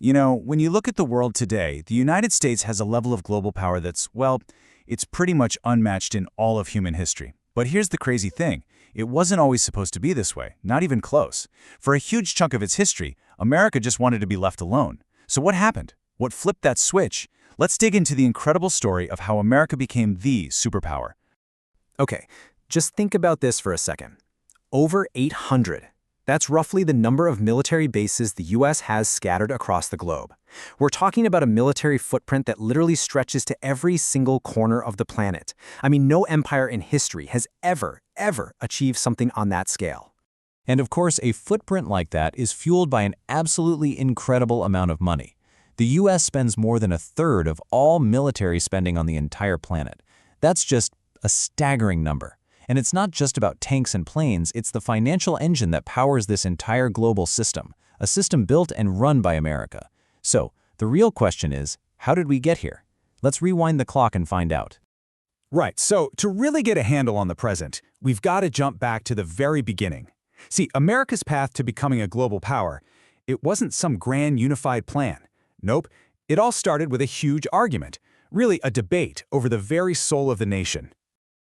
You know, when you look at the world today, the United States has a level of global power that's, well, it's pretty much unmatched in all of human history. But here's the crazy thing. It wasn't always supposed to be this way, not even close. For a huge chunk of its history, America just wanted to be left alone. So what happened? What flipped that switch? Let's dig into the incredible story of how America became the superpower. Okay, just think about this for a second. Over 800. That's roughly the number of military bases the US has scattered across the globe. We're talking about a military footprint that literally stretches to every single corner of the planet. I mean, no empire in history has ever achieved something on that scale. And of course, a footprint like that is fueled by an absolutely incredible amount of money. The US spends more than a third of all military spending on the entire planet. That's just a staggering number. And it's not just about tanks and planes, it's the financial engine that powers this entire global system, a system built and run by America. So, the real question is, how did we get here? Let's rewind the clock and find out. Right, so to really get a handle on the present, we've got to jump back to the very beginning. See, America's path to becoming a global power, it wasn't some grand unified plan. Nope, it all started with a huge argument, really a debate over the very soul of the nation.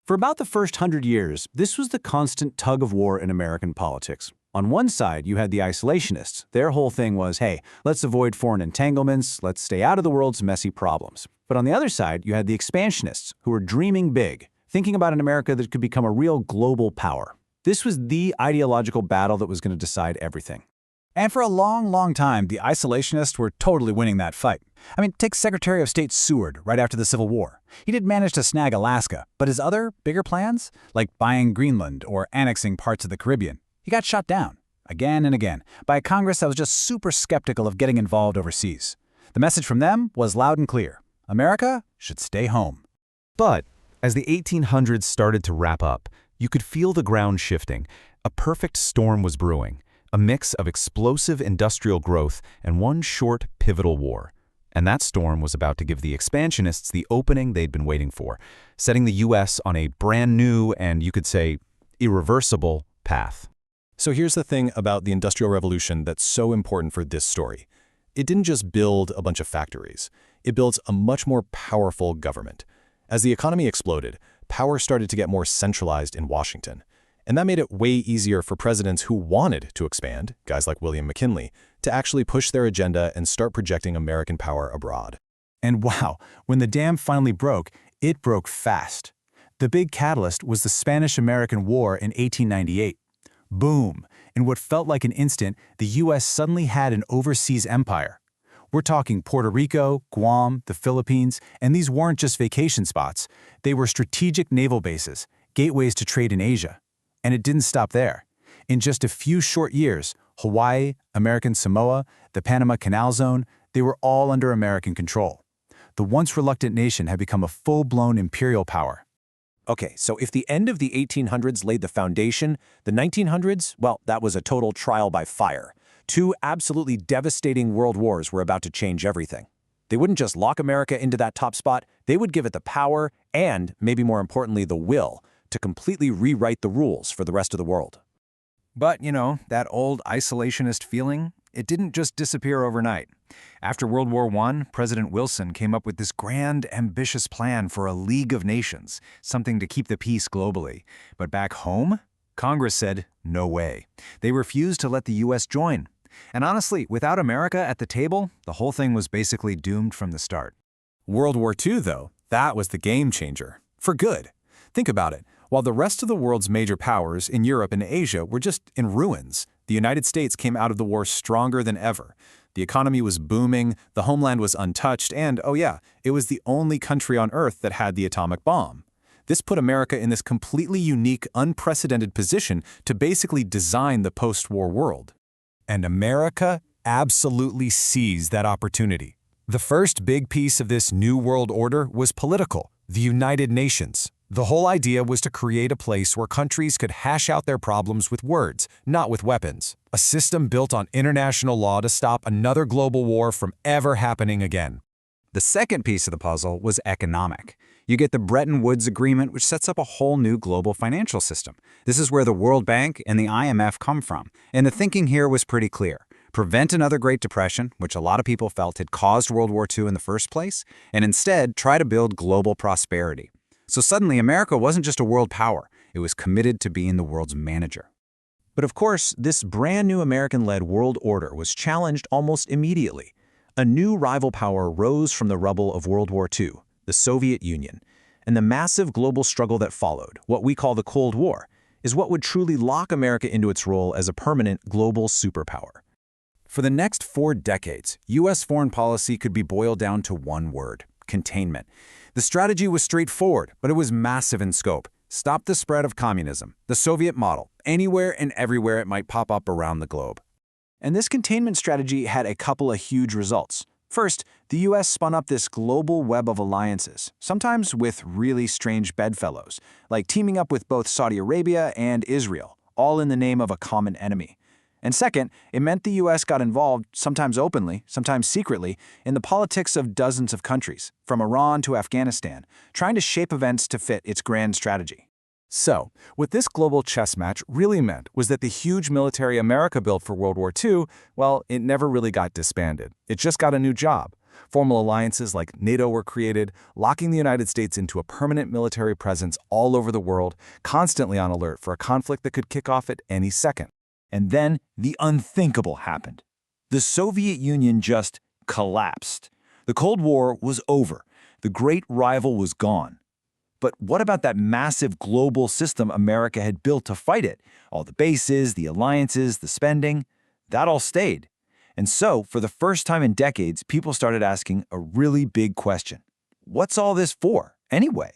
For about the first 100 years, this was the constant tug-of-war in American politics. On one side, you had the isolationists. Their whole thing was, hey, let's avoid foreign entanglements, let's stay out of the world's messy problems. But on the other side, you had the expansionists, who were dreaming big, thinking about an America that could become a real global power. This was the ideological battle that was going to decide everything. And for a long time, the isolationists were totally winning that fight. I mean, take Secretary of State Seward right after the Civil War. He did manage to snag Alaska, but his other, bigger plans, like buying Greenland or annexing parts of the Caribbean, he got shot down, again and again, by a Congress that was just super skeptical of getting involved overseas. The message from them was loud and clear. America should stay home. But as the 1800s started to wrap up, you could feel the ground shifting. A perfect storm was brewing, a mix of explosive industrial growth and one short, pivotal war. And that storm was about to give the expansionists the opening they'd been waiting for, setting the U.S. on a brand new and, you could say, irreversible path. So here's the thing about the Industrial Revolution that's so important for this story. It didn't just build a bunch of factories. It built a much more powerful government. As the economy exploded, power started to get more centralized in Washington. And that made it way easier for presidents who wanted to expand, guys like William McKinley, to actually push their agenda and start projecting American power abroad. And wow, when the dam finally broke, it broke fast. The big catalyst was the Spanish-American War in 1898. Boom! In what felt like an instant, the U.S. suddenly had an overseas empire. We're talking Puerto Rico, Guam, the Philippines, and these weren't just vacation spots. They were strategic naval bases, gateways to trade in Asia. And it didn't stop there. In just a few short years, Hawaii, American Samoa, the Panama Canal Zone, they were all under American control. The once reluctant nation had become a full-blown imperial power. Okay, so if the end of the 1800s laid the foundation, the 1900s, well, that was a total trial by fire. Two absolutely devastating world wars were about to change everything. They wouldn't just lock America into that top spot, they would give it the power and, maybe more importantly, the will to completely rewrite the rules for the rest of the world. But, you know, that old isolationist feeling, it didn't just disappear overnight. After World War I, President Wilson came up with this grand, ambitious plan for a League of Nations, something to keep the peace globally. But back home, Congress said, no way. They refused to let the U.S. join. And honestly, without America at the table, the whole thing was basically doomed from the start. World War II, though, that was the game changer. For good. Think about it. While the rest of the world's major powers in Europe and Asia were just in ruins, the United States came out of the war stronger than ever. The economy was booming, the homeland was untouched, and, oh yeah, it was the only country on Earth that had the atomic bomb. This put America in this completely unique, unprecedented position to basically design the post-war world. And America absolutely seized that opportunity. The first big piece of this new world order was political, the United Nations. The whole idea was to create a place where countries could hash out their problems with words, not with weapons. A system built on international law to stop another global war from ever happening again. The second piece of the puzzle was economic. You get the Bretton Woods Agreement, which sets up a whole new global financial system. This is where the World Bank and the IMF come from, and the thinking here was pretty clear. prevent another Great Depression, which a lot of people felt had caused World War II in the first place, and instead try to build global prosperity. So suddenly, America wasn't just a world power. It was committed to being the world's manager. But of course, this brand new American-led world order was challenged almost immediately. A new rival power rose from the rubble of World War II, the Soviet Union. And the massive global struggle that followed, what we call the Cold War, is what would truly lock America into its role as a permanent global superpower. For the next 4 decades, U.S. foreign policy could be boiled down to one word: containment. The strategy was straightforward, but it was massive in scope. Stop the spread of communism, the Soviet model, anywhere and everywhere it might pop up around the globe. And this containment strategy had a couple of huge results. First, the U.S. spun up this global web of alliances, sometimes with really strange bedfellows, like teaming up with both Saudi Arabia and Israel, all in the name of a common enemy. And second, it meant the U.S. got involved, sometimes openly, sometimes secretly, in the politics of dozens of countries, from Iran to Afghanistan, trying to shape events to fit its grand strategy. So, what this global chess match really meant was that the huge military America built for World War II, well, it never really got disbanded. It just got a new job. Formal alliances like NATO were created, locking the United States into a permanent military presence all over the world, constantly on alert for a conflict that could kick off at any second. And then the unthinkable happened. The Soviet Union just collapsed. The Cold War was over. The great rival was gone. But what about that massive global system America had built to fight it? All the bases, the alliances, the spending, that all stayed. And so, for the first time in decades, people started asking a really big question. What's all this for, anyway?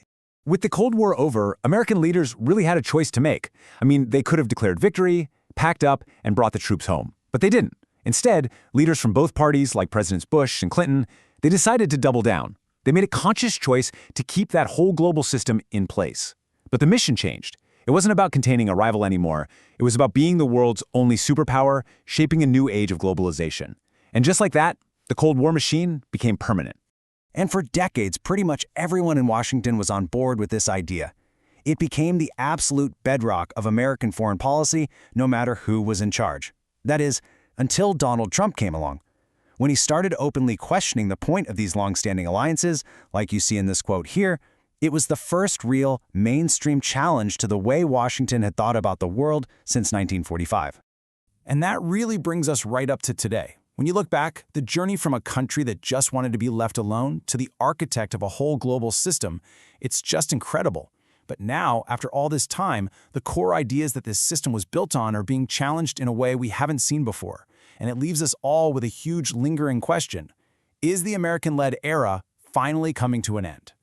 With the Cold War over, American leaders really had a choice to make. I mean, they could have declared victory, packed up, and brought the troops home. But they didn't. Instead, leaders from both parties, like Presidents Bush and Clinton, they decided to double down. They made a conscious choice to keep that whole global system in place. But the mission changed. It wasn't about containing a rival anymore. It was about being the world's only superpower, shaping a new age of globalization. And just like that, the Cold War machine became permanent. And for decades, pretty much everyone in Washington was on board with this idea. It became the absolute bedrock of American foreign policy, no matter who was in charge. That is, until Donald Trump came along. When he started openly questioning the point of these long-standing alliances, like you see in this quote here, it was the first real, mainstream challenge to the way Washington had thought about the world since 1945. And that really brings us right up to today. When you look back, the journey from a country that just wanted to be left alone to the architect of a whole global system, it's just incredible. But now, after all this time, the core ideas that this system was built on are being challenged in a way we haven't seen before. And it leaves us all with a huge lingering question. Is the American-led era finally coming to an end?